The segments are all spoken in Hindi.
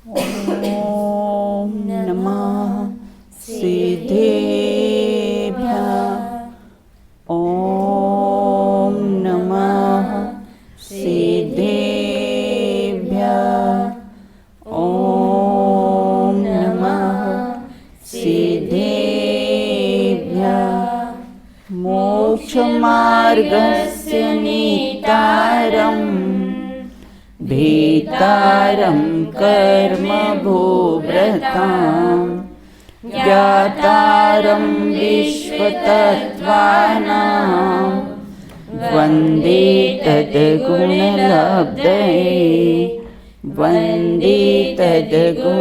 ॐ नमः सिद्धेभ्यः। ॐ नमः सिद्धेभ्यः। ॐ नमः सिद्धेभ्यः। मोक्षमार्गस्य नेतारम् भेतारं कर्मभोव्रतां ज्ञातारं विश्वतत्त्वानां वन्दे तद्गुणलब्धये वन्दे तद्गुणलब्धये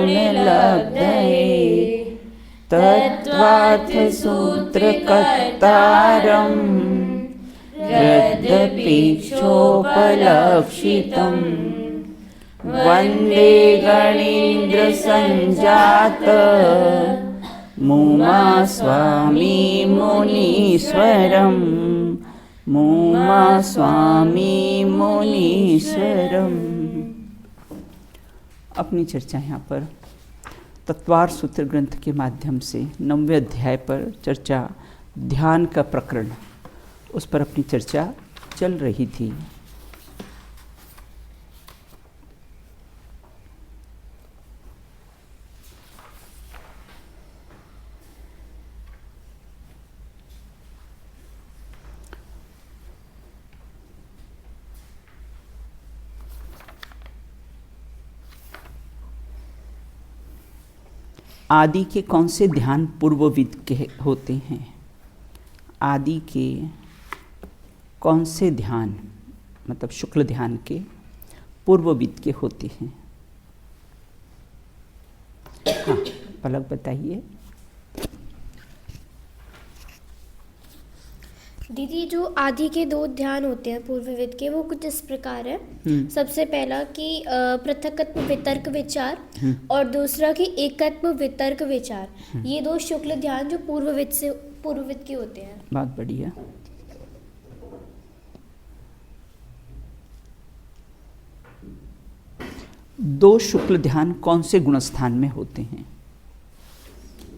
तत्त्वार्थसूत्रकर्तारं हृदयपीक्षोपलक्षितम् वन्दे गणेन्द्रसञ्जात मुमा स्वामी मुनीश्वरं मुमा स्वामी मुनीश्वरम। अपनी चर्चा यहाँ पर तत्वार सूत्र ग्रंथ के माध्यम से 9वें अध्याय पर चर्चा, ध्यान का प्रकरण, उस पर अपनी चर्चा चल रही थी। आदि के कौन से ध्यान पूर्वविद के होते हैं? आदि के कौन से ध्यान, मतलब शुक्ल ध्यान के पूर्वविद के होते हैं? हाँ, पलक बताइए। दीदी, जो आदि के 2 ध्यान होते हैं पूर्वविद के, वो कुछ इस प्रकार है। सबसे पहला कि पृथकत्व वितर्क विचार, और दूसरा कि एकत्व वितर्क विचार। ये 2 शुक्ल ध्यान जो पूर्वविद के होते हैं। बहुत बढ़िया। दो शुक्ल ध्यान कौन से गुणस्थान में होते हैं?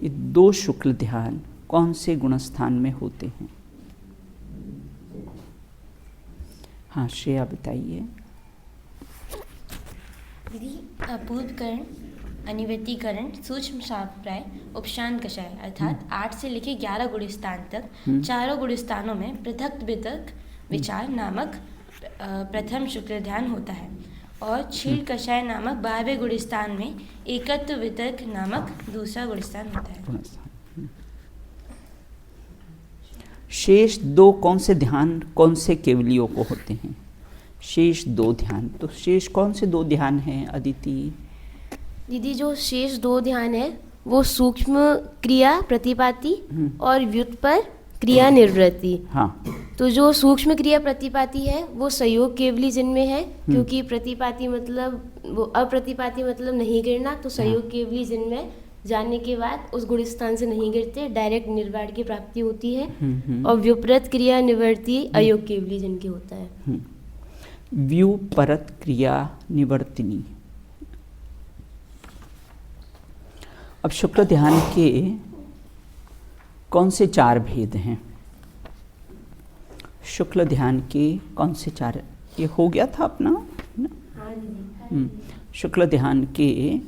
ये 2 शुक्ल ध्यान कौन से गुणस्थान में होते हैं? हाँ, श्रेया बताइए। दीदी, अपूर्वकरण, अनिवर्तीकरण, सूक्ष्म शाप्राय, उपशांत कषाय, अर्थात 8 से लेकर 11 गुणस्थान तक चारों गुणस्थानों में पृथक वितर्क विचार नामक प्रथम शुक्ल ध्यान होता है, और क्षीर कषाय नामक 12वें गुणस्थान में एकत्व वितर्क नामक दूसरा गुणस्थान होता है। शेष 2 कौन से ध्यान कौन से केवलियों को होते हैं? शेष 2 ध्यान, तो शेष कौन से 2 ध्यान हैं अदिति? दीदी, जो शेष 2 ध्यान है वो सूक्ष्म क्रिया प्रतिपाती और व्युत्पर क्रिया निवृत्ति। हाँ। तो जो सूक्ष्म क्रिया प्रतिपाती है वो संयोग केवली जिनमें है, क्योंकि प्रतिपाती मतलब वो अप्रतिपाती मतलब नहीं गिरना, तो संयोग केवली जिनमें जानने के बाद उस गुणस्थान से नहीं गिरते, डायरेक्ट निर्वाण की प्राप्ति होती है। और व्युपरत क्रिया निवर्ती अयोग केवली जिनके होता है। व्युपरत क्रिया निवर्तिनी। अब शुक्ल ध्यान के कौन से 4 भेद हैं? शुक्ल ध्यान के कौन से 4? ये हो गया था अपना ना? शुक्ल ध्यान के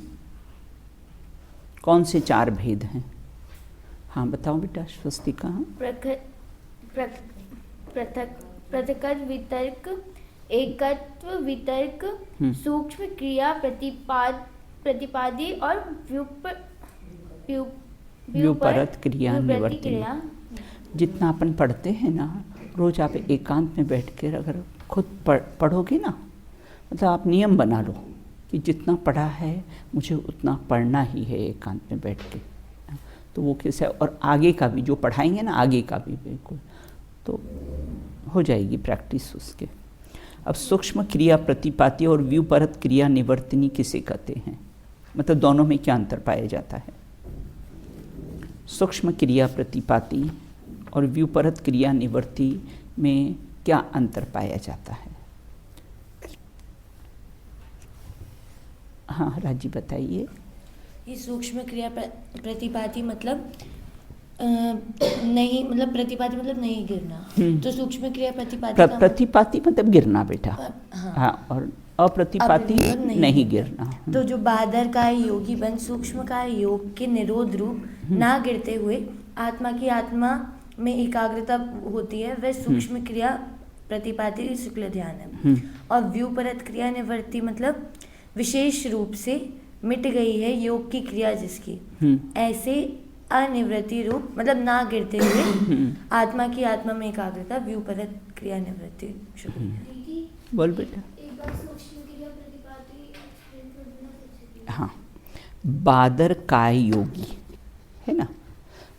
कौन से 4 भेद हैं? हाँ, बताओ बेटा स्वस्तिका। पृथक वितर्क, एकत्व वितर्क, सूक्ष्म क्रिया प्रतिपादी और व्युपरत क्रिया निवर्तिनी। जितना अपन पढ़ते हैं ना, रोज आप एकांत में बैठ कर अगर खुद पढ़ोगे ना, मतलब आप नियम बना लो कि जितना पढ़ा है मुझे उतना पढ़ना ही है एकांत में बैठ के, तो वो कैसे, और आगे का भी जो पढ़ाएंगे ना, आगे का भी बिल्कुल, तो हो जाएगी प्रैक्टिस उसके। अब सूक्ष्म क्रिया प्रतिपाती और व्युपरत क्रिया निवर्तिनी किसे कहते हैं? मतलब दोनों में क्या अंतर पाया जाता है? सूक्ष्म क्रिया प्रतिपाती और व्युपरत क्रिया निवर्ती में क्या अंतर पाया जाता है? हाँ राजी बताइए। ये सूक्ष्म क्रिया प्रतिपाती मतलब नहीं, मतलब प्रतिपाती मतलब नहीं गिरना। तो सूक्ष्म क्रिया प्रतिपाती प्रतिपाती मतलब गिरना बेटा। हाँ, और अप्रतिपाती मतलब नहीं गिरना। तो जो बादर का योगी बन सूक्ष्म का योग के निरोध रूप ना गिरते हुए आत्मा की आत्मा में एकाग्रता होती है, वह सूक्ष्म क्रिया प्रतिपाती शुक्ल ध्यान है। और व्यूपरत क्रिया निवृत्ति मतलब विशेष रूप से मिट गई है योग की क्रिया जिसकी, ऐसे अनिवृत्ति रूप मतलब ना गिरते हुए आत्मा की आत्मा में एकाग्रता व्यूपरत क्रिया निवृत्ति शुक्ल। बोल बेटा। हाँ, बादर काय योगी है ना।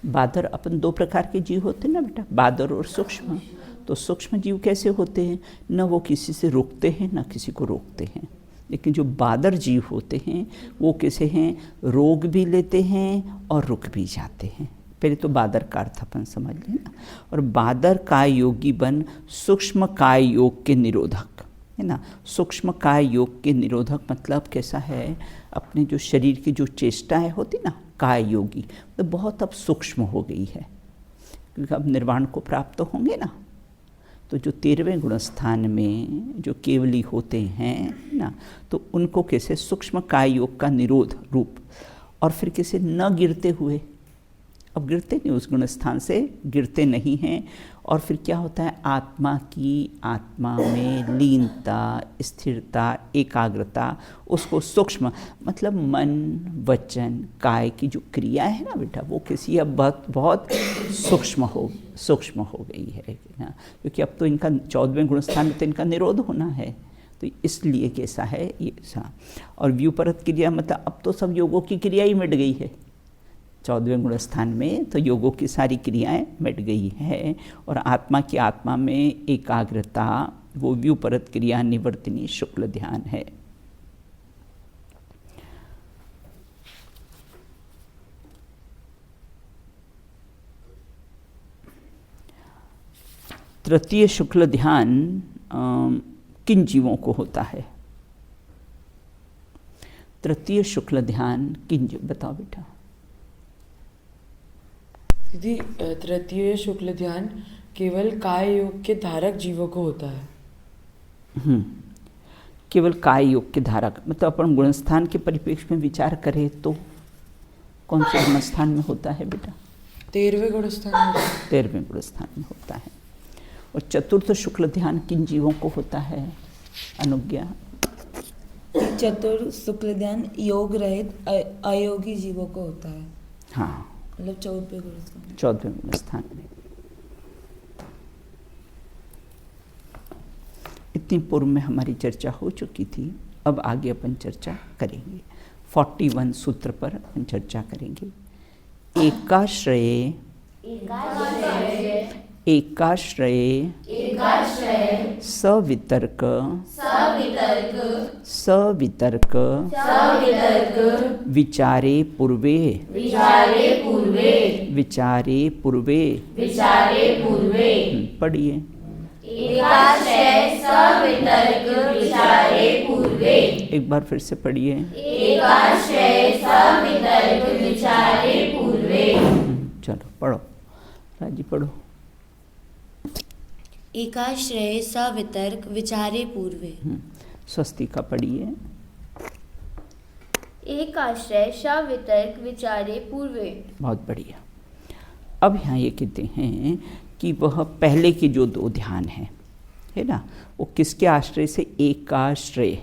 बादर अपन दो प्रकार के जीव होते हैं ना बेटा, बादर और सूक्ष्म। तो सूक्ष्म जीव कैसे होते हैं, न वो किसी से रुकते हैं न किसी को रोकते हैं। लेकिन जो बादर जीव होते हैं वो कैसे हैं, रोक भी लेते हैं और रुक भी जाते हैं। पहले तो बादर का अर्थ अपन समझ लेना। और बादर काय योगी बन सूक्ष्म काय योग के निरोधक है ना। सूक्ष्म काय योग के निरोधक मतलब कैसा है, अपने जो शरीर की जो चेष्टाएं होती ना, काय योगी तो बहुत अब सूक्ष्म हो गई है, क्योंकि अब निर्वाण को प्राप्त होंगे ना। तो जो 13वें गुणस्थान में जो केवली होते हैं ना, तो उनको कैसे सूक्ष्म काय योग का निरोध रूप, और फिर कैसे न गिरते हुए, अब गिरते नहीं उस गुणस्थान से, गिरते नहीं हैं। और फिर क्या होता है, आत्मा की आत्मा में लीनता, स्थिरता, एकाग्रता, उसको सूक्ष्म मतलब मन वचन काय की जो क्रिया है ना बेटा, वो किसी अब बहुत सूक्ष्म हो गई है ना। क्योंकि अब तो इनका 14वें गुणस्थान में तो इनका निरोध होना है, तो इसलिए कैसा है ये सा। और व्यूपरत क्रिया मतलब अब तो सब योगों की क्रिया ही मिट गई है 14वें गुणस्थान में, तो योगों की सारी क्रियाएं मिट गई है। और आत्मा की आत्मा में एकाग्रता, वो व्यूपरत क्रिया निवर्तिनी शुक्ल ध्यान है। तृतीय शुक्ल ध्यान किन जीवों को होता है? तृतीय शुक्ल ध्यान किन जीव, बताओ बेटा। दीदी, तृतीय शुक्ल ध्यान केवल काय योग के धारक जीवों को होता है। केवल काय योग के धारक मतलब अपन गुणस्थान के परिप्रेक्ष्य में विचार करें तो कौन से गुणस्थान में होता है बेटा? 13वें गुणस्थान में। 13वें गुणस्थान में होता है। और चतुर्थ शुक्ल ध्यान किन जीवों को होता है? अनुज्ञा। चतुर्थ शुक्ल ध्यान योग रहित अयोगी जीवों को होता है। हाँ, मतलब 14वें गुणस्थान। 14वें गुणस्थान में। इतनी पूर्व में हमारी चर्चा हो चुकी थी, अब आगे अपन चर्चा करेंगे। 41 सूत्र पर अपन चर्चा करेंगे। एकाश्रये सवितर्क विचारे पूर्वे पढ़िए। एक बार फिर से पढ़िए। चलो पढ़ो, राजी पढ़ो। एकाश्रय सवितर्क विचारे पूर्वे। स्वस्ति का पढ़िए। एकाश्रय सवितर्क विचारे पूर्वे। बहुत बढ़िया। अब यहाँ ये कहते हैं कि वह पहले के जो 2 ध्यान है ना, वो किसके आश्रय से? एकाश्रय,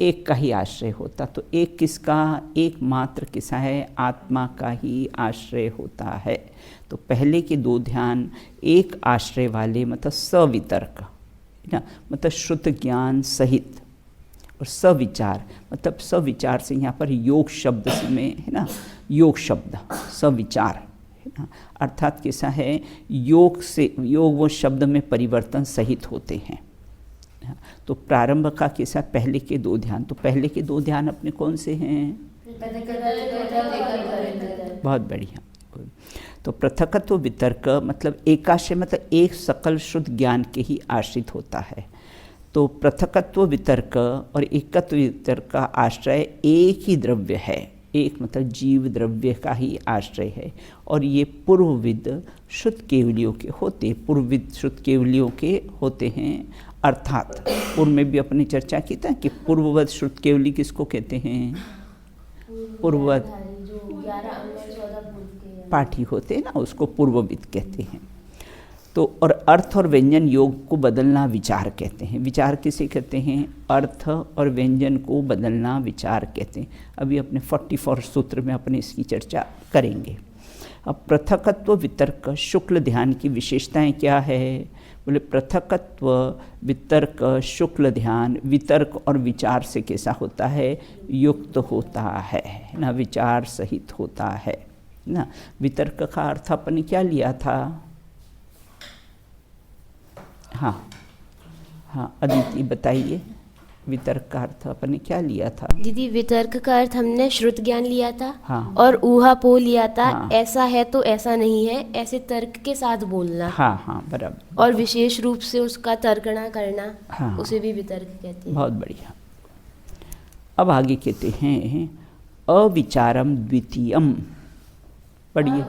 एक का ही आश्रय होता। तो एक किसका? एकमात्र किसा है? आत्मा का ही आश्रय होता है। तो पहले के 2 ध्यान एक आश्रय वाले मतलब सवितर्क है ना, मतलब श्रुत ज्ञान सहित, और सविचार मतलब सविचार से यहाँ पर योग शब्द में है ना, योग शब्द सविचार है ना, अर्थात कैसा है, योग से योग वो शब्द में परिवर्तन सहित होते हैं। तो प्रारंभ का कैसा? पहले के 2 ध्यान। तो पहले के 2 ध्यान अपने कौन से हैं? बहुत बढ़िया। तो पृथकत्व वितर्क मतलब एकाश्रय मतलब एक सकल शुद्ध ज्ञान के ही आश्रित होता है। तो पृथकत्व वितर्क और एकत्व वितर्क का आश्रय एक ही द्रव्य है, एक मतलब जीव द्रव्य का ही आश्रय है, और ये पूर्वविद शुद्ध केवलियों के होते, पूर्वविद शुद्ध केवलियों के होते हैं। अर्थात पूर्व में भी अपनी चर्चा की था कि पूर्ववद शुद्ध केवली किसको कहते हैं? पूर्ववद पाठी होते हैं ना, उसको पूर्वविद कहते हैं। तो और अर्थ और व्यंजन योग को बदलना विचार कहते हैं। विचार किसे कहते हैं? अर्थ और व्यंजन को बदलना विचार कहते हैं। अभी अपने 44 सूत्र में अपने इसकी चर्चा करेंगे। अब पृथकत्व वितर्क शुक्ल ध्यान की विशेषताएं क्या है? बोले पृथकत्व वितर्क शुक्ल ध्यान वितर्क और विचार से कैसा होता है? युक्त होता है ना, विचार सहित होता है ना। वितर्क का अर्थ अपन क्या लिया था? हाँ अदिति बताइए, वितर्क का अर्थ अपन क्या लिया था? दीदी वितर्क का अर्थ हमने श्रुत ज्ञान लिया था। हाँ। और ऊहापोह लिया था। हाँ। ऐसा है तो ऐसा नहीं है, ऐसे तर्क के साथ बोलना। हाँ बराबर। और विशेष रूप से उसका तर्कना करना, हाँ। उसे भी वितर्क कहते हैं। बहुत बढ़िया। अब आगे कहते हैं अविचारम द्वितीयम। पढ़िए,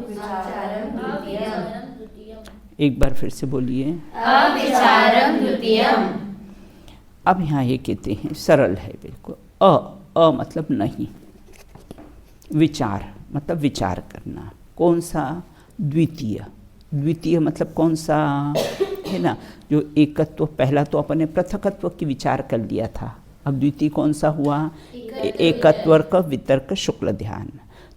एक बार फिर से बोलिए। अविचारम द्वितीयम। अब यहाँ ये कहते हैं, सरल है बिल्कुल। अ मतलब नहीं, विचार मतलब विचार करना। कौन सा? द्वितीय। द्वितीय मतलब कौन सा है ना? जो एकत्व, पहला तो अपने पृथकत्व की विचार कर लिया था, अब द्वितीय कौन सा हुआ? एकत्व का वितर्क शुक्ल ध्यान।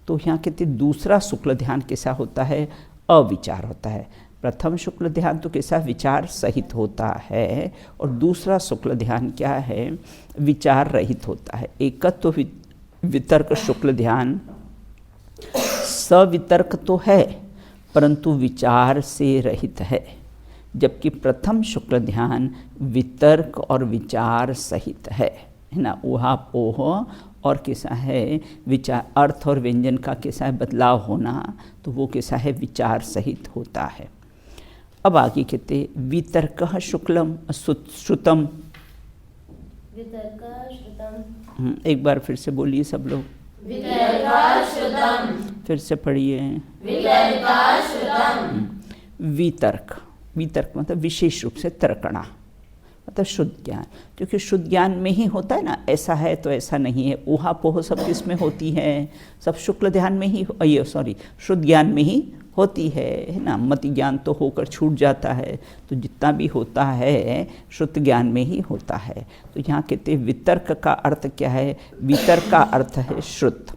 तो यहाँ कहते दूसरा शुक्ल ध्यान कैसा होता है? अविचार होता है। प्रथम शुक्ल ध्यान तो कैसा? विचार सहित होता है, और दूसरा शुक्ल ध्यान क्या है? विचार रहित होता है। एकत्व वितर्क शुक्ल ध्यान सवितर्क तो है परंतु विचार से रहित है, जबकि प्रथम शुक्ल ध्यान वितर्क और विचार सहित है ना। ऊहापोह और कैसा है? विचार, अर्थ और व्यंजन का कैसा है? बदलाव होना, तो वो कैसा है? विचार सहित होता है। अब आगे कहते वितर्क शुक्लम श्रुतम। एक बार फिर से बोलिए सब लोग। फिर से पढ़िए। वितर्क, वितर्क मतलब विशेष रूप से तर्कणा, मतलब शुद्ध ज्ञान, क्योंकि शुद्ध ज्ञान में ही होता है ना, ऐसा है तो ऐसा नहीं है। ऊहापोह सब किस में होती है? सब शुक्ल ध्यान में ही, शुद्ध ज्ञान में ही होती है ना। मति ज्ञान तो होकर छूट जाता है, तो जितना भी होता है शुद्ध ज्ञान में ही होता है। तो यहाँ कहते हैं वितर्क का अर्थ क्या है? वितर्क का अर्थ है शुद्ध,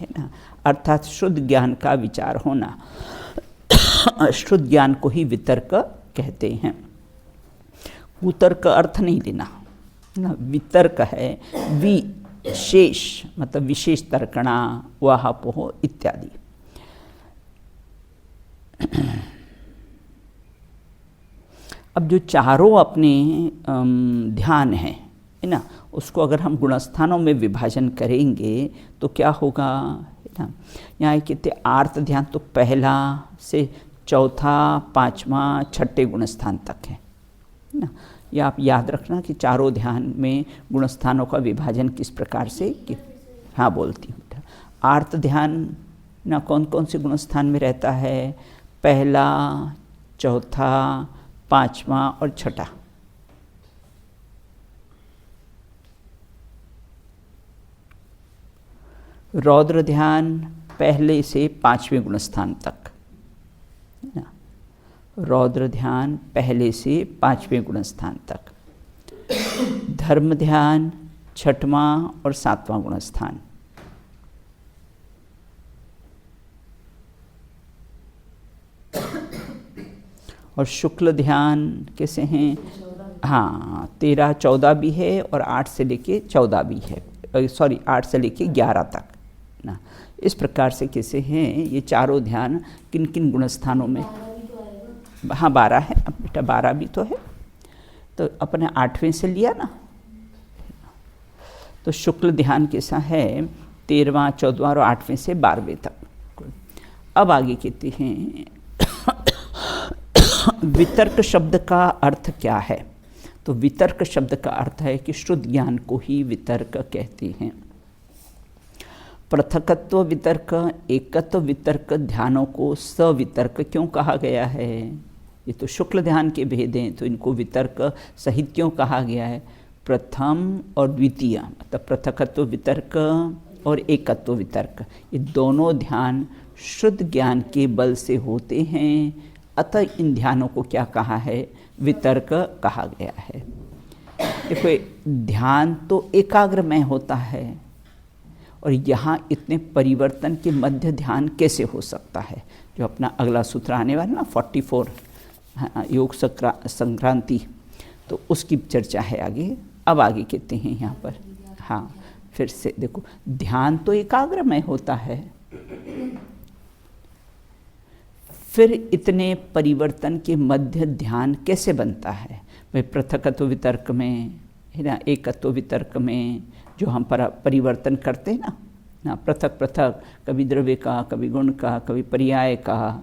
है ना, अर्थात शुद्ध ज्ञान का विचार होना। शुद्ध ज्ञान को ही वितर्क कहते हैं। कुतर्क अर्थ नहीं लेना ना, वितर्क है विशेष मतलब विशेष तर्कणा, ऊहापोह इत्यादि। अब जो चारों अपने ध्यान है ना, उसको अगर हम गुणस्थानों में विभाजन करेंगे तो क्या होगा, है ना। यहाँ कहते आर्त ध्यान तो पहला से चौथा, पांचवा, छठे गुणस्थान तक है ना। या आप याद रखना कि चारों ध्यान में गुणस्थानों का विभाजन किस प्रकार से कि हाँ बोलती हूँ। आर्त ध्यान ना कौन कौन से गुणस्थान में रहता है? पहला, चौथा, पांचवा और छठा। रौद्र ध्यान पहले से पांचवें गुणस्थान तक, है ना। रौद्र ध्यान पहले से पांचवें गुणस्थान तक। धर्म ध्यान छठवां और सातवां गुणस्थान। और शुक्ल ध्यान कैसे हैं? हाँ 13, 14 भी है और 8 से लेके 14 भी है, 8 से लेके 11 तक ना। इस प्रकार से कैसे हैं ये चारों ध्यान, किन किन गुणस्थानों में? हाँ 12 है, अब बेटा 12 भी तो है, तो अपने 8वें से लिया ना। तो शुक्ल ध्यान कैसा है? 13वां, 14वां और 8वें से 12वें तक। अब आगे कहते हैं वितर्क शब्द का अर्थ क्या है? तो वितर्क शब्द का अर्थ है कि शुद्ध ज्ञान को ही वितर्क कहते हैं। पृथकत्व वितर्क, एकत्व वितर्क ध्यानों को सवितर्क क्यों कहा गया है? ये तो शुक्ल ध्यान के भेद हैं, तो इनको वितर्क सहित क्यों कहा गया है? प्रथम और द्वितीय मतलब पृथकत्व वितर्क और एकत्व वितर्क, ये दोनों ध्यान शुद्ध ज्ञान के बल से होते हैं, अतः इन ध्यानों को क्या कहा है? वितर्क कहा गया है। देखो ध्यान तो एकाग्रमय होता है, और यहाँ इतने परिवर्तन के मध्य ध्यान कैसे हो सकता है? जो अपना अगला सूत्र आने वाला ना 44 योग संक्रांति, तो उसकी चर्चा है आगे। अब आगे कहते हैं यहाँ पर, हाँ फिर से देखो, ध्यान तो एकाग्रमय होता है, फिर इतने परिवर्तन के मध्य ध्यान कैसे बनता है? भाई पृथकत्व वितर्क में है ना, एकत्व वितर्क में जो हम परिवर्तन करते हैं ना पृथक पृथक, कभी द्रव्य का, कभी गुण का, कभी पर्याय का,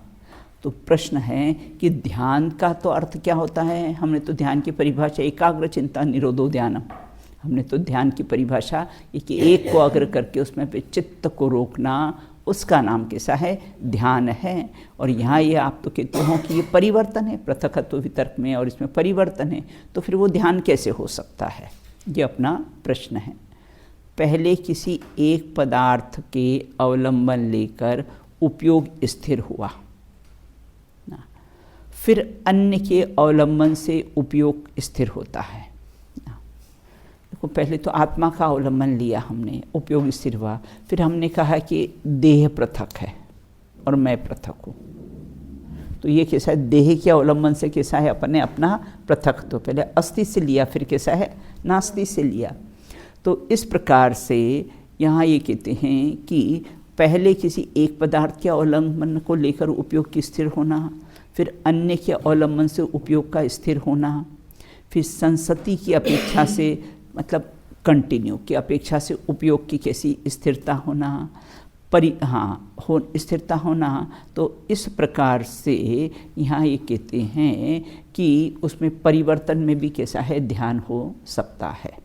तो प्रश्न है कि ध्यान का तो अर्थ क्या होता है? हमने तो ध्यान की परिभाषा एकाग्र चिंता निरोधो ध्यानम, हमने तो ध्यान की परिभाषा ये कि एक को अग्र करके उसमें पे चित्त को रोकना, उसका नाम कैसा है? ध्यान है। और यहाँ ये आप तो कहते हो कि ये परिवर्तन है, पृथकत्व वितर्क में और इसमें परिवर्तन है, तो फिर वो ध्यान कैसे हो सकता है? ये अपना प्रश्न है। पहले किसी एक पदार्थ के अवलंबन लेकर उपयोग स्थिर हुआ ना, फिर अन्य के अवलंबन से उपयोग स्थिर होता है ना। देखो पहले तो आत्मा का अवलंबन लिया हमने, उपयोग स्थिर हुआ, फिर हमने कहा कि देह पृथक है और मैं पृथक हूँ, तो ये कैसा है? देह के अवलंबन से कैसा है? अपने अपना पृथक, तो पहले अस्थि से लिया, फिर कैसा है? नास्ति से लिया। तो इस प्रकार से यहाँ ये कहते हैं कि पहले किसी एक पदार्थ के अवलंबन को लेकर उपयोग की स्थिर होना, फिर अन्य के अवलंबन से उपयोग का स्थिर होना, फिर संसति की अपेक्षा से मतलब कंटिन्यू की अपेक्षा से उपयोग की कैसी स्थिरता होना, स्थिरता होना। तो इस प्रकार से यहाँ ये कहते हैं कि उसमें परिवर्तन में भी कैसा है? ध्यान हो सकता है।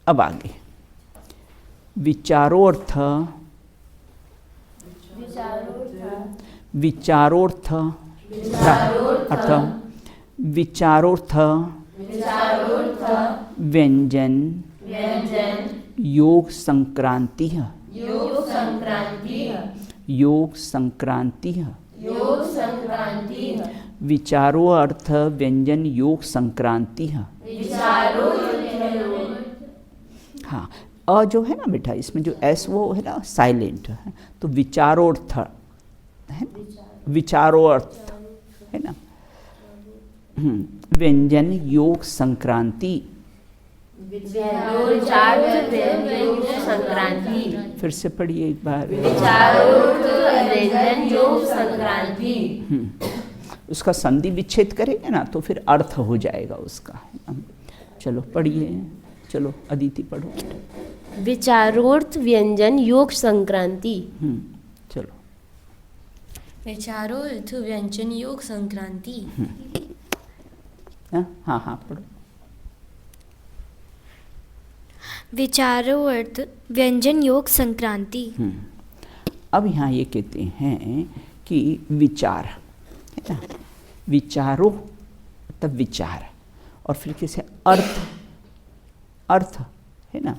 अब आगे विचारोर्थ व्यंजन योग संक्रांति विचारो अर्थ व्यंजन योग संक्रांति। हाँ, अ जो है ना बेटा, इसमें जो एस वो है ना साइलेंट है, तो विचारोर्थ है, विचारोर्थ है ना, व्यंजन योग संक्रांति। फिर से पढ़िए एक बार। उसका संधि विच्छेद करेंगे ना तो फिर अर्थ हो जाएगा उसका। चलो पढ़िए, चलो अदिति पढ़ो। विचारोर्थ व्यंजन योग संक्रांति। चलो विचारोर्थ व्यंजन योग संक्रांति। हाँ पढ़ो। विचारो अर्थ व्यंजन योग संक्रांति। अब यहाँ ये कहते हैं कि विचार है ना, विचारो मतलब विचार, और फिर कैसे अर्थ है ना,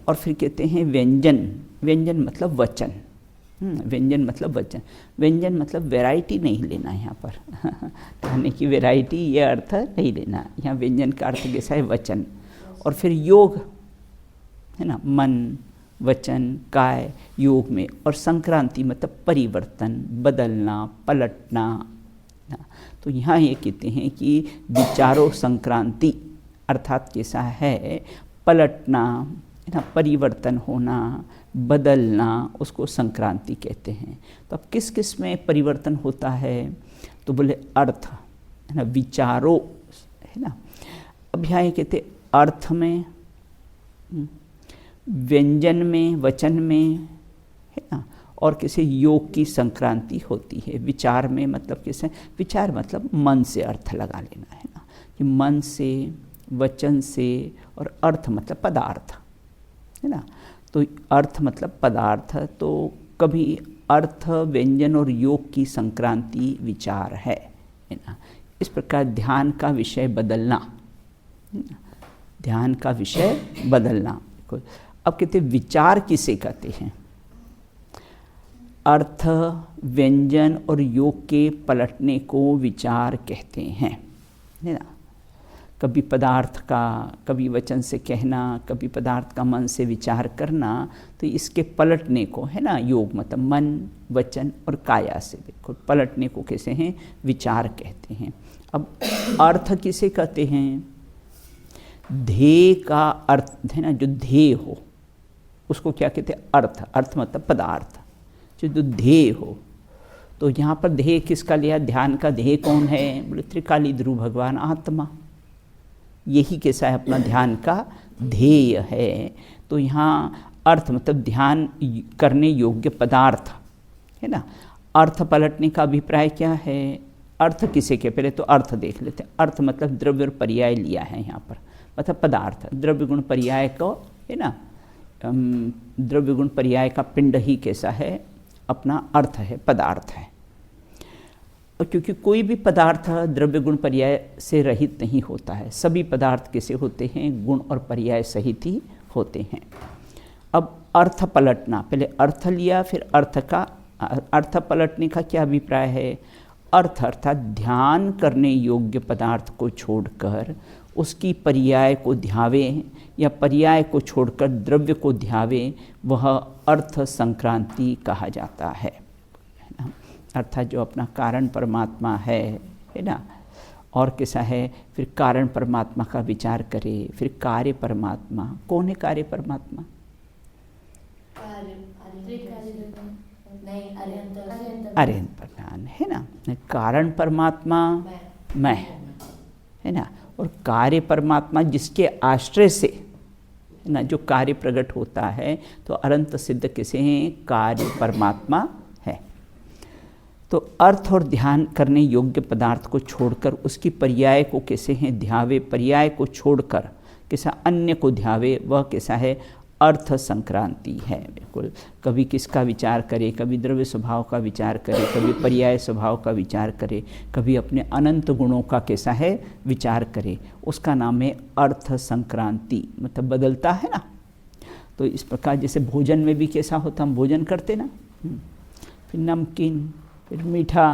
और फिर कहते हैं व्यंजन, व्यंजन मतलब वचन, व्यंजन मतलब वचन, व्यंजन मतलब वैरायटी नहीं लेना यहाँ पर खाने की वैरायटी, ये अर्थ नहीं लेना यहाँ। व्यंजन का अर्थ कैसा है? वचन। और फिर योग है ना, मन वचन काय योग में, और संक्रांति मतलब परिवर्तन, बदलना, पलटना। तो यहाँ ये कहते हैं कि विचारो संक्रांति अर्थात कैसा है? पलटना है ना, परिवर्तन होना, बदलना, उसको संक्रांति कहते हैं। तो अब किस किस में परिवर्तन होता है? तो बोले अर्थ है ना, विचारो है ना। अब यहाँ ये कहते अर्थ में, व्यंजन में, वचन में है ना, और किसी योग की संक्रांति होती है। विचार में मतलब कैसे? विचार मतलब मन से अर्थ लगा लेना है ना, कि मन से, वचन से, और अर्थ मतलब पदार्थ, है ना। तो अर्थ मतलब पदार्थ, तो कभी अर्थ, व्यंजन और योग की संक्रांति विचार है ना। इस प्रकार ध्यान का विषय बदलना, ध्यान का विषय बदलना। अब कहते विचार किसे कहते हैं? अर्थ, व्यंजन और योग के पलटने को विचार कहते हैं, है ना। कभी पदार्थ का, कभी वचन से कहना, कभी पदार्थ का मन से विचार करना, तो इसके पलटने को, है ना, योग मतलब मन, वचन और काया से देखो पलटने को कैसे हैं? विचार कहते हैं। अब अर्थ किसे कहते हैं? ध्येय का अर्थ, है ना, जो ध्येय हो उसको क्या कहते हैं? अर्थ। अर्थ मतलब पदार्थ, जो ध्येय हो। तो यहाँ पर ध्येय किसका लिया? ध्यान का ध्येय कौन है? बोले त्रिकाली ध्रुव भगवान आत्मा, यही कैसा है? अपना ध्यान का ध्येय है। तो यहाँ अर्थ मतलब ध्यान करने योग्य पदार्थ, है ना। अर्थ पलटने का अभिप्राय क्या है? अर्थ किसे के? पहले तो अर्थ देख लेते हैं। अर्थ मतलब द्रव्य और पर्याय लिया है यहाँ पर, मतलब पदार्थ। द्रव्य गुण पर्याय को, है ना, द्रव्य गुण पर्याय का पिंड ही कैसा है? अपना अर्थ है, पदार्थ है। और क्योंकि कोई भी पदार्थ द्रव्य गुण पर्याय से रहित नहीं होता है, सभी पदार्थ कैसे होते हैं? गुण और पर्याय सहित ही होते हैं। अब अर्थ पलटना, पहले अर्थ लिया, फिर अर्थ पलटने का क्या अभिप्राय है? अर्थ अर्थात ध्यान करने योग्य पदार्थ को छोड़कर उसकी पर्याय को ध्यावे, या पर्याय को छोड़कर द्रव्य को ध्यावे, वह अर्थ संक्रांति कहा जाता है ना। अर्थात जो अपना कारण परमात्मा है ना, और कैसा है? फिर कारण परमात्मा का विचार करे, फिर कार्य परमात्मा। कौन है कार्य परमात्मा? अरिहंत प्रधान, है ना। कारण परमात्मा मैं, है ना, और कार्य परमात्मा जिसके आश्रय से, है ना, जो कार्य प्रकट होता है, तो अनंत सिद्ध किसे हैं? कार्य परमात्मा है। तो अर्थ और ध्यान करने योग्य पदार्थ को छोड़कर उसकी पर्याय को कैसे हैं? ध्यावे। पर्याय को छोड़कर कैसा? अन्य को ध्यावे, वह कैसा है? अर्थ संक्रांति है। बिल्कुल, कभी किसका विचार करे? कभी द्रव्य स्वभाव का विचार करे, कभी पर्याय स्वभाव का विचार करे, कभी अपने अनंत गुणों का कैसा है? विचार करे। उसका नाम है अर्थ संक्रांति, मतलब बदलता है ना। तो इस प्रकार जैसे भोजन में भी कैसा होता? हम भोजन करते ना, फिर नमकीन, फिर मीठा,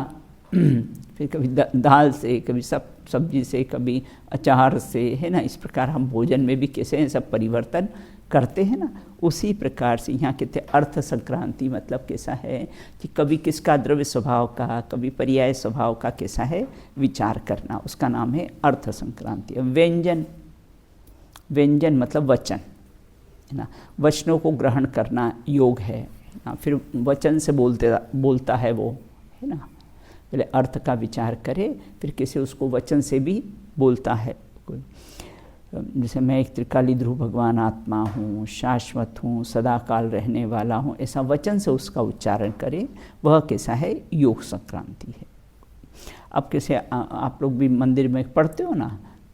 फिर कभी दाल से, कभी सब्जी से, कभी अचार से, है ना। इस प्रकार हम भोजन में भी कैसे हैं? सब परिवर्तन करते हैं ना। उसी प्रकार से यहाँ कहते अर्थ संक्रांति मतलब कैसा है कि कभी किसका द्रव्य स्वभाव का, कभी पर्याय स्वभाव का कैसा है? विचार करना, उसका नाम है अर्थ संक्रांति। व्यंजन, व्यंजन मतलब वचन, है ना। वचनों को ग्रहण करना योग है ना। फिर वचन से बोलता है वो, है ना। पहले अर्थ का विचार करे, फिर किसी उसको वचन से भी बोलता है। जैसे मैं एक त्रिकाली ध्रुव भगवान आत्मा हूँ, शाश्वत हूँ, सदा काल रहने वाला हूँ, ऐसा वचन से उसका उच्चारण करे, वह कैसा है? योग संक्रांति है। अब कैसे आप लोग भी मंदिर में पढ़ते हो ना,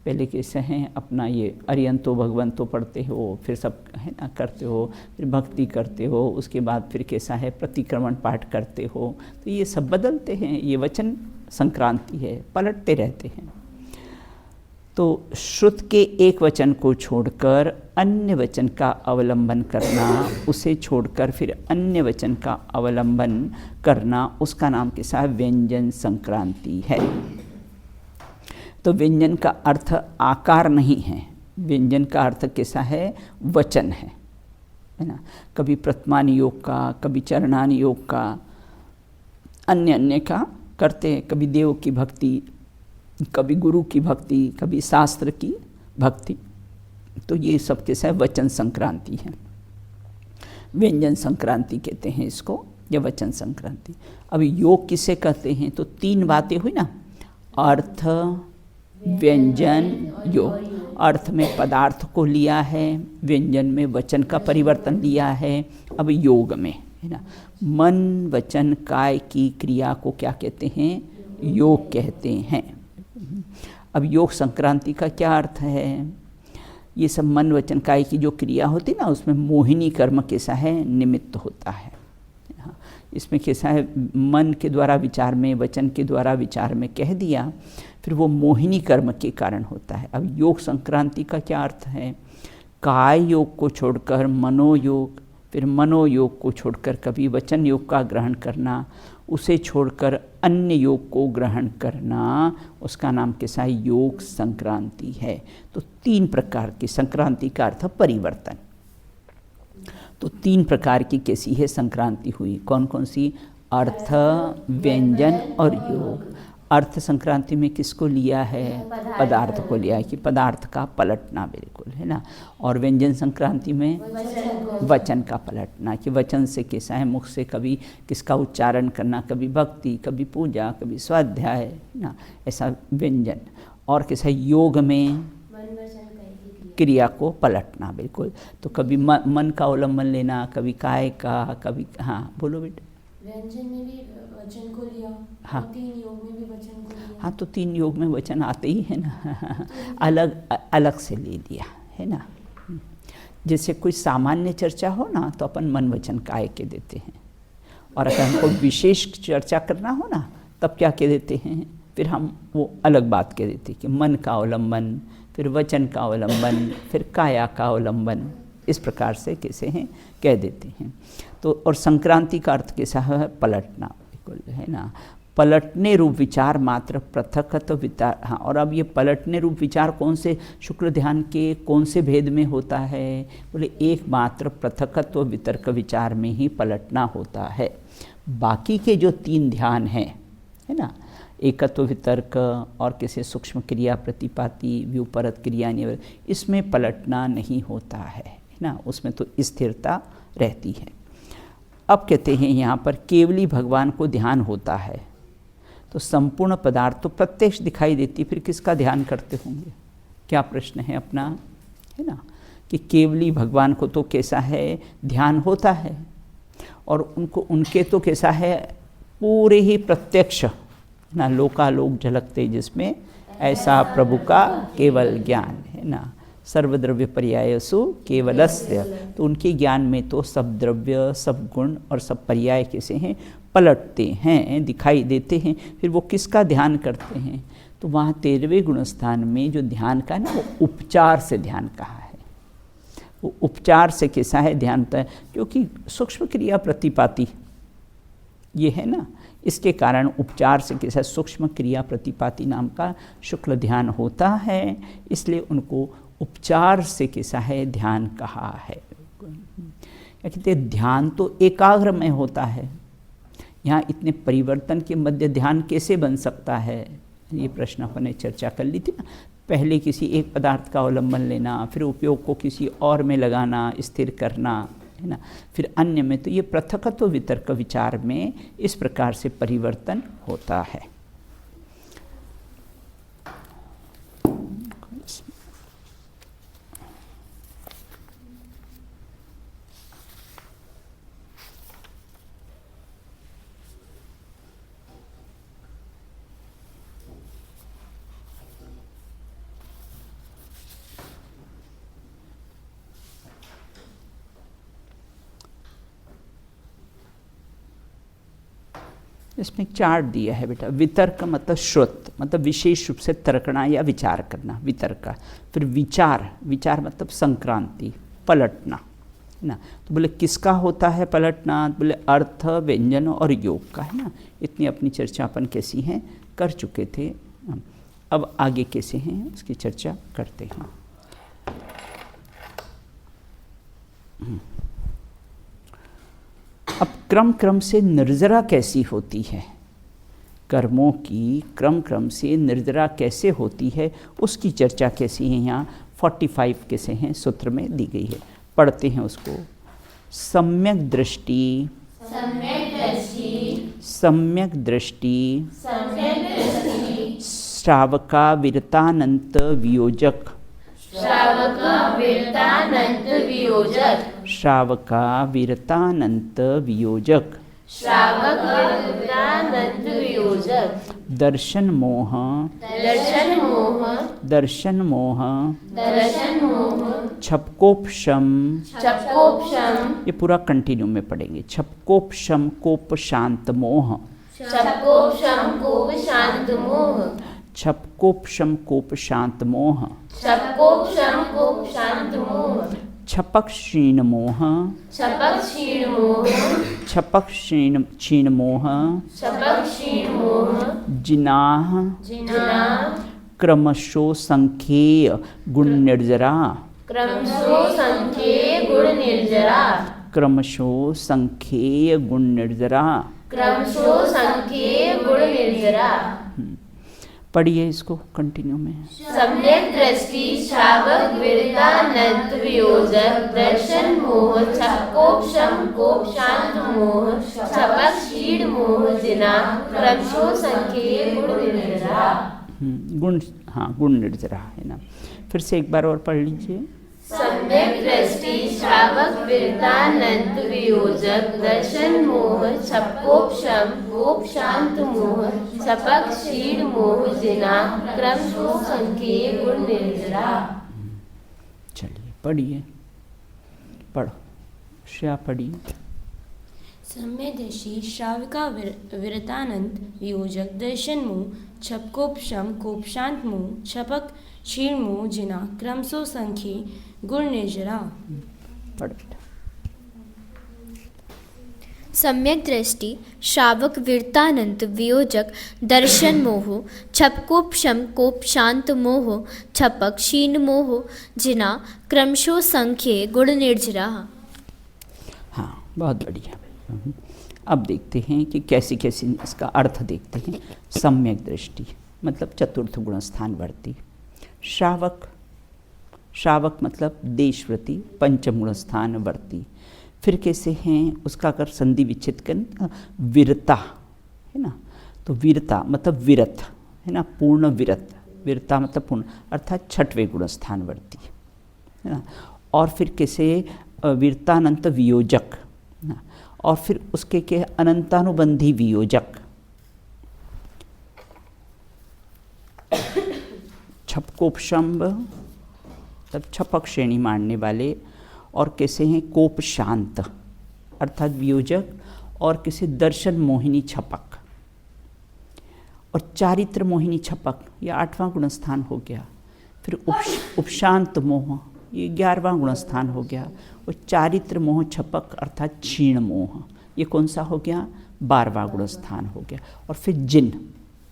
पहले कैसे हैं? अपना ये अरियंतो भगवंतो पढ़ते हो, फिर सब, है ना, करते हो, फिर भक्ति करते हो, उसके बाद फिर कैसा है? प्रतिक्रमण पाठ करते हो। तो ये सब बदलते हैं, ये वचन संक्रांति है, पलटते रहते हैं। तो श्रुत के एक वचन को छोड़कर अन्य वचन का अवलंबन करना, उसे छोड़कर फिर अन्य वचन का अवलंबन करना, उसका नाम कैसा है? व्यंजन संक्रांति है। तो व्यंजन का अर्थ आकार नहीं है, व्यंजन का अर्थ कैसा है? वचन है ना। कभी प्रथमान योग का, कभी चरणान योग का, अन्य का करते हैं। कभी देव की भक्ति, कभी गुरु की भक्ति, कभी शास्त्र की भक्ति। तो ये सब कैसा है? वचन संक्रांति है। व्यंजन संक्रांति कहते हैं इसको, या वचन संक्रांति। अब योग किसे कहते हैं? तो तीन बातें हुई ना, अर्थ, व्यंजन, योग। अर्थ में पदार्थ को लिया है, व्यंजन में वचन का परिवर्तन लिया है, अब योग में, है ना, मन, वचन, काय की क्रिया को क्या कहते हैं? योग कहते हैं। अब योग संक्रांति का क्या अर्थ है? ये सब मन वचन काय की जो क्रिया होती ना, उसमें मोहिनी कर्म कैसा है, निमित्त होता है। इसमें कैसा है, मन के द्वारा विचार में, वचन के द्वारा विचार में कह दिया, फिर वो मोहिनी कर्म के कारण होता है। अब योग संक्रांति का क्या अर्थ है? काय योग को छोड़कर मनोयोग, फिर मनोयोग को छोड़कर कभी वचन योग का ग्रहण करना, उसे छोड़कर अन्य योग को ग्रहण करना, उसका नाम कैसा है, योग संक्रांति है। तो 3 प्रकार की संक्रांति का अर्थ परिवर्तन। तो 3 प्रकार की कैसी है संक्रांति हुई, कौन कौन सी? अर्थ, व्यंजन और योग। अर्थ संक्रांति में किसको लिया है? पदार्थ को लिया है, कि पदार्थ का पलटना बिल्कुल, है ना। और व्यंजन संक्रांति में वचन का पलटना, कि वचन से कैसा है, मुख से कभी किसका उच्चारण करना, कभी भक्ति, कभी पूजा, कभी स्वाध्याय, है ना, ऐसा व्यंजन। और कैसा योग में क्रिया को पलटना बिल्कुल। तो कभी मन का अवलंबन लेना, कभी काय का, कभी, हाँ बोलो बेटा। व्यंजन में भी वचन को लिया, हाँ। 3 योग में भी वचन को लिया। हाँ, तो 3 योग में वचन आते ही है ना, अलग अलग से ले लिया है ना। जैसे कोई सामान्य चर्चा हो ना, तो अपन मन वचन काय के देते हैं, और अगर हमको विशेष चर्चा करना हो ना, तब क्या कह देते हैं, फिर हम वो अलग बात कह देते हैं कि मन का अवलंबन, फिर वचन का अवलंबन, फिर काया का अवलंबन, इस प्रकार से कैसे हैं कह देते हैं। तो और संक्रांति का अर्थ कैसा है, पलटना बिल्कुल, है ना। पलटने रूप विचार मात्र पृथकत्व विचार। हाँ, और अब ये पलटने रूप विचार कौन से शुक्ल ध्यान के कौन से भेद में होता है? बोले एकमात्र पृथकत्व वितर्क विचार में ही पलटना होता है। बाकी के जो 3 ध्यान हैं, है ना, एकत्व वितर्क और किसी सूक्ष्म क्रिया प्रतिपाती, व्युपरत क्रिया निवृत्त, इसमें पलटना नहीं होता है ना, उसमें तो स्थिरता रहती है। अब कहते हैं यहाँ पर केवली भगवान को ध्यान होता है, तो संपूर्ण पदार्थ तो प्रत्यक्ष दिखाई देती, फिर किसका ध्यान करते होंगे? क्या प्रश्न है अपना, है ना, कि केवली भगवान को तो कैसा है ध्यान होता है, और उनको उनके तो कैसा है पूरे ही प्रत्यक्ष ना, लोकालोक झलकते जिसमें ऐसा प्रभु का केवल ज्ञान, है ना। सर्वद्रव्य पर्यायसु केवलस्य, तो उनके ज्ञान में तो सब द्रव्य, सब गुण और सब पर्याय कैसे हैं, पलटते हैं, दिखाई देते हैं। फिर वो किसका ध्यान करते हैं? तो वहाँ 13वें गुणस्थान में जो ध्यान का ना, वो उपचार से ध्यान कहा है। वो उपचार से कैसा है ध्यान होता है, क्योंकि सूक्ष्म क्रिया प्रतिपाती ये है ना, इसके कारण उपचार से कैसा सूक्ष्म क्रिया प्रतिपाती नाम का शुक्ल ध्यान होता है, इसलिए उनको उपचार से कैसा है ध्यान कहा है। कहते ध्यान तो एकाग्र में होता है, यहाँ इतने परिवर्तन के मध्य ध्यान कैसे बन सकता है? ये प्रश्न अपन ने चर्चा कर ली थी ना। पहले किसी एक पदार्थ का अवलंबन लेना, फिर उपयोग को किसी और में लगाना, स्थिर करना, है ना, फिर अन्य में। तो ये पृथकत्व वितर्क विचार में इस प्रकार से परिवर्तन होता है। इसमें चार्ट दिया है बेटा। वितर्क मतलब श्रुत, मतलब विशेष रूप से तर्कना या विचार करना, वितर्क। फिर विचार, विचार मतलब संक्रांति, पलटना, है ना। तो बोले किसका होता है पलटना? बोले अर्थ, व्यंजन और योग का, है ना। इतनी अपनी चर्चा अपन कैसी हैं कर चुके थे, अब आगे कैसे हैं उसकी चर्चा करते हैं। अब क्रम क्रम से निर्जरा कैसी होती है, कर्मों की क्रम क्रम से निर्जरा कैसे होती है उसकी चर्चा कैसी है यहाँ 45 कैसे हैं सूत्र में दी गई है। पढ़ते हैं उसको। सम्यक दृष्टि, सम्यक दृष्टि, श्रावका विरतानंत वियोजक, श्रावका विरतानंत वियोजक, दर्शन मोह, दर्शन मोह, दर्शन मोह, दर्शन मोह, छपकोपशम, छपकोपशम, ये पूरा कंटिन्यू में पढ़ेंगे। छपकोपशम कोप शांत मोह, छपकोपशम कोप शांत मोह, छपकोपशम कोप शांत मोह, छपकोपशम कोप शांत मोह, छपक क्षीण मोह, छपक क्षीण मोह, छपक क्षीण मोह, छपक क्षीण मोह, जिनाह जिनाह, क्रमशो संख्येय गुण निर्जरा, क्रमशो संख्ये गुण निर्जरा, क्रमशो संख्येय गुण निर्जरा। क्रमशो संख्ये गुण निर्जरा। पढ़िए इसको कंटिन्यू में। सम्यक दृष्टि श्रावक विरतानंत वियोजक दर्शन मोह, छपकोपशम कोप शांत मोह, छपक क्षीण मोह, जिना क्रमशो संख्ये गुण निर्जरा। गुण, हाँ गुण निर्जरा है ना। फिर से एक बार और पढ़ लीजिए। सम्यक दृष्टि श्रावक विरतानंत वियोजक दर्शन मोह, छपकोपशम कोप शांत मोह, छपक क्षीण मोह, जिना क्रमशो संख्ये गुण निर्जरा। चलिए पढ़िए, पढ़ो श्रेया पढ़िए। सम्यदर्शी श्राविका विरतानंद वियोजक दर्शन मुँह, छपकोपशम कोपशांत मुँह, छपक क्षीण मुँह, जिना क्रमशो संख्ये गुण निर्जरा। पढ़ बेटा। सम्यक दृष्टि श्रावक विरतानंत वियोजक दर्शन मोह, छपकोपशम कोप शांत मोह, छपक क्षीण मोह, जिना क्रमशो संख्ये गुण निर्जरा। हाँ बहुत बढ़िया। अब देखते हैं कि कैसी कैसी इसका अर्थ देखते हैं। सम्यक दृष्टि मतलब चतुर्थ गुण स्थान वर्ती। श्रावक, श्रावक मतलब देशव्रती पंचम गुण स्थान वर्ती। फिर कैसे हैं उसका अगर संधि विच्छेद करें, वीरता है ना, तो वीरता मतलब विरत है ना, पूर्ण विरत, वीरता मतलब पूर्ण अर्थात छठवें गुण स्थान वर्ती है ना। और फिर कैसे वीरतानंत वियोजक ना, और फिर उसके के अनंतानुबंधी वियोजक, छपकोपशंब तब छपक श्रेणी मानने वाले, और कैसे हैं कोप शांत अर्थात वियोजक, और कैसे दर्शन मोहिनी छपक, और चारित्र मोहिनी छपक ये 8वां गुण स्थान हो गया। फिर उपशांत मोह ये 11वां गुण स्थान हो गया। और चारित्र मोह छपक अर्थात क्षीण मोह ये कौन सा हो गया, 12वां गुण स्थान हो गया। और फिर जिन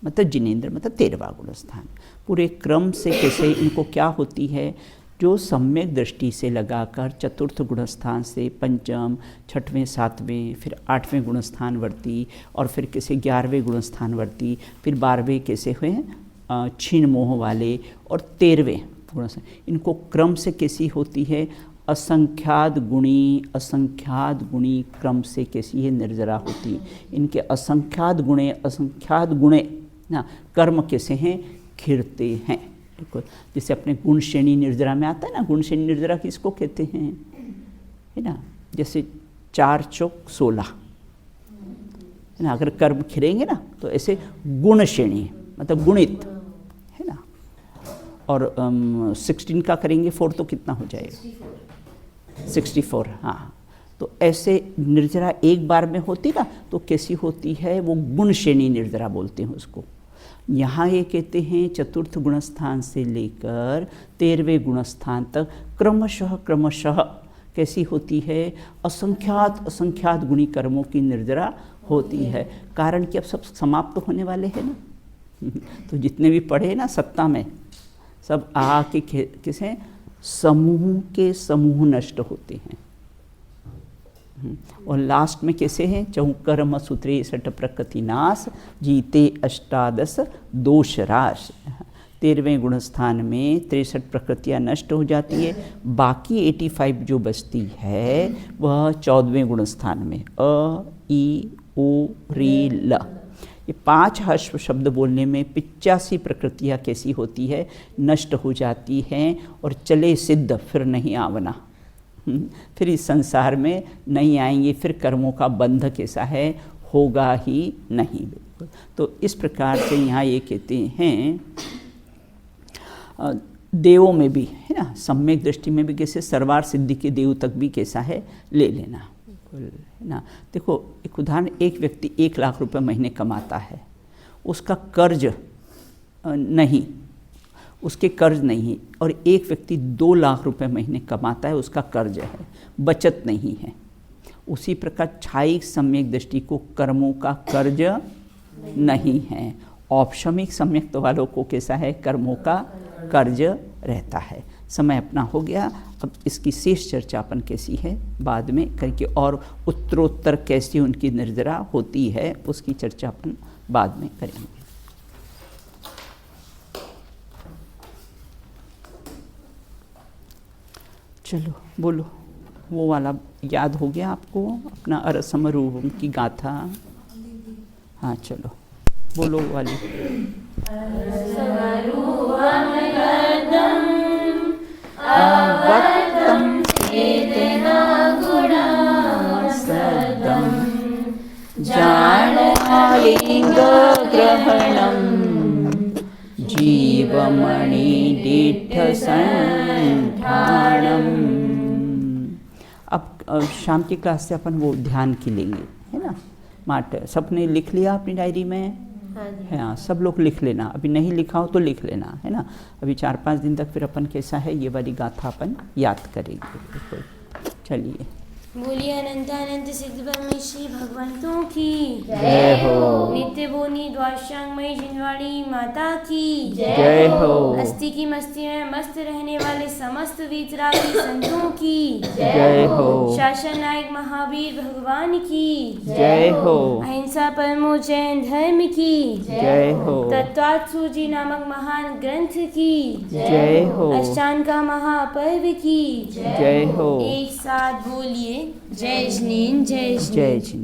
मतलब जिनेन्द्र मतलब 13वां गुण स्थान। पूरे क्रम से कैसे इनको क्या होती है, जो सम्यक दृष्टि से लगाकर चतुर्थ गुण स्थान से पंचम, छठवें, सातवें, फिर 8वें गुण स्थान वर्ती, और फिर कैसे 11वें गुण स्थान वर्ती, फिर 12वें कैसे हुए क्षीण मोह वाले, और 13वें गुण स्थान, इनको क्रम से कैसी होती है, असंख्यात गुणी क्रम से कैसी है निर्जरा होती है। इनके असंख्यात गुणे ना कर्म कैसे हैं, खिरते हैं। जैसे अपने गुण श्रेणी निर्जरा में आता है ना, गुण श्रेणी निर्जरा किसको कहते हैं है ना, जैसे 4 चौक 16 है ना। अगर कर्म खिरेंगे ना तो ऐसे गुण श्रेणी मतलब गुणित है ना। और 16 का करेंगे 4 तो कितना हो जाएगा 64। हाँ तो ऐसे निर्जरा एक बार में होती ना तो कैसी होती है, वो गुण श्रेणी निर्जरा बोलते हैं उसको। यहाँ ये कहते हैं चतुर्थ गुणस्थान से लेकर 13वें गुणस्थान तक क्रमशः कैसी होती है, असंख्यात गुणी कर्मों की निर्जरा होती है। कारण कि अब सब समाप्त होने वाले हैं ना तो जितने भी पढ़े ना सत्ता में सब आके किसे समूह के समूह नष्ट होते हैं। और लास्ट में कैसे हैं, चौकर्म सूत्रे सठ प्रकृति नाश जीते 18 दोष राश। 13वें गुण स्थान में 63 प्रकृतियाँ नष्ट हो जाती है, बाकी 85 जो बचती है वह 14वें गुण स्थान में अ ई ओ री ल, ये 5 हर्ष शब्द बोलने में 85 प्रकृतियाँ कैसी होती है, नष्ट हो जाती हैं और चले सिद्ध फिर नहीं आवना, फिर इस संसार में नहीं आएंगे। फिर कर्मों का बंध कैसा है, होगा ही नहीं। बिल्कुल। तो इस प्रकार से यहाँ ये कहते हैं देवों में भी है ना, सम्यक दृष्टि में भी कैसे सर्वार सिद्धि के देव तक भी कैसा है ले लेना, है ना। देखो एक उदाहरण, एक व्यक्ति 1 लाख रुपए महीने कमाता है, उसका कर्ज नहीं, उसके कर्ज नहीं, और एक व्यक्ति 2 लाख रुपए महीने कमाता है, उसका कर्ज है, बचत नहीं है। उसी प्रकार छायिक सम्यक दृष्टि को कर्मों का कर्ज नहीं है, औपशमिक सम्यक वालों को कैसा है, कर्मों का कर्ज रहता है। समय अपना हो गया, अब इसकी शेष चर्चा अपन कैसी है बाद में करके, और उत्तरोत्तर कैसी उनकी निर्जरा होती है उसकी चर्चा अपन बाद में करेंगे। चलो बोलो, वो वाला याद हो गया आपको, अपना अरसमरूपम की गाथा? हाँ चलो बोलो वो वाली। अवक्तं चेतना गुणासदं जानलिङ्गग्रहणं जीवमणिदीठसंधारणम्। अब शाम की क्लास से अपन वो ध्यान की लेंगे, है ना। माट सबने लिख लिया अपनी डायरी में? हाँ, सब लोग लिख लेना, अभी नहीं लिखा हो तो लिख लेना, है ना। अभी 4-5 दिन तक फिर अपन कैसा है ये वाली गाथा अपन याद करेंगे। चलिए, बोलिए अनंतानंत सिद्ध परमेश्वरी भगवंतों की जय हो। नित्य बोनी द्वादशांगमयी जिनवाड़ी माता की जय हो। अस्थि की मस्ती में मस्त रहने वाले समस्त वीतरागी संतों की जय हो। शासन नायक महावीर भगवान की जय हो। अहिंसा परमो जैन धर्म की जय हो। तत्वात्सूजी नामक महान ग्रंथ की जय हो। अष्टांग का महापर्व की जय हो। एक साथ बोलिए, जय जिनेन्द्र जय जिनेन्द्र। जय जिनेन्द्र।